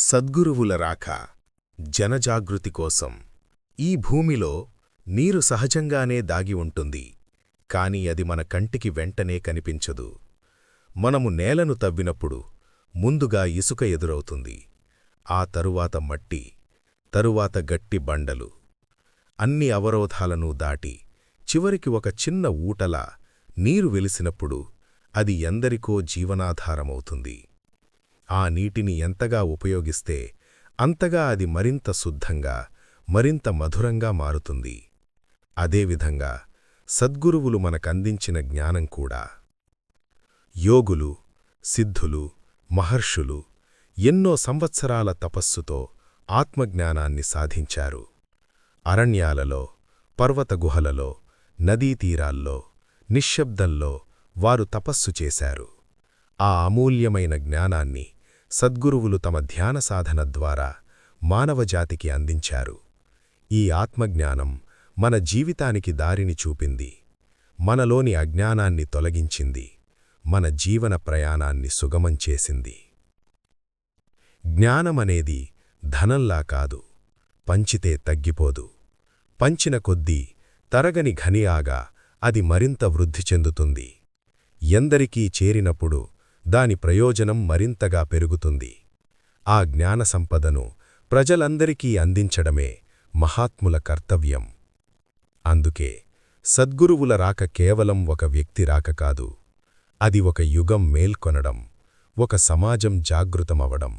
సద్గురువుల రాక జనజాగృతి కోసం. ఈ భూమిలో నీరు సహజంగానే దాగి ఉంటుంది, కాని అది మన కంటికి వెంటనే కనిపించదు. మనము నేలను తవ్వినప్పుడు ముందుగా ఇసుక ఎదురవుతుంది, ఆ తరువాత మట్టి, తరువాత గట్టి బండలు. అన్ని అవరోధాలను దాటి చివరికి ఒక చిన్న ఊటలా నీరు వెలిసినప్పుడు అది ఎందరికో జీవనాధారమవుతుంది. ఆ నీటిని ఎంతగా ఉపయోగిస్తే అంతగా అది మరింత శుద్ధంగా, మరింత మధురంగా మారుతుంది. అదేవిధంగా సద్గురువులు మనకందించిన జ్ఞానం కూడా. యోగులు, సిద్ధులు, మహర్షులు ఎన్నో సంవత్సరాల తపస్సుతో ఆత్మజ్ఞానాన్ని సాధించారు. అరణ్యాలలో, పర్వత గుహలలో, నదీతీరాల్లో, నిశ్శబ్దంలో వారు తపస్సు చేశారు. ఆ అమూల్యమైన జ్ఞానాన్ని సద్గురువులు తమ ధ్యాన సాధన ద్వారా మానవజాతికి అందించారు. ఈ ఆత్మజ్ఞానం మన జీవితానికి దారిని చూపింది, మనలోని అజ్ఞానాన్ని తొలగించింది, మన జీవన ప్రయాణాన్ని సుగమం చేసింది. జ్ఞానమనేది ధనంలా కాదు, పంచితే తగ్గిపోదు. పంచిన కొద్దీ తరగని ఘనియాగా అది మరింత వృద్ధి చెందుతుంది. ఎందరికీ చేరినప్పుడు దాని ప్రయోజనం మరింతగా పెరుగుతుంది. ఆ జ్ఞాన సంపదను ప్రజలందరికీ అందించడమే మహాత్ముల కర్తవ్యం. అందుకే సద్గురువుల రాక కేవలం ఒక వ్యక్తి రాక కాదు, అది ఒక యుగం మేల్కొనడం, ఒక సమాజం జాగృతమవడం.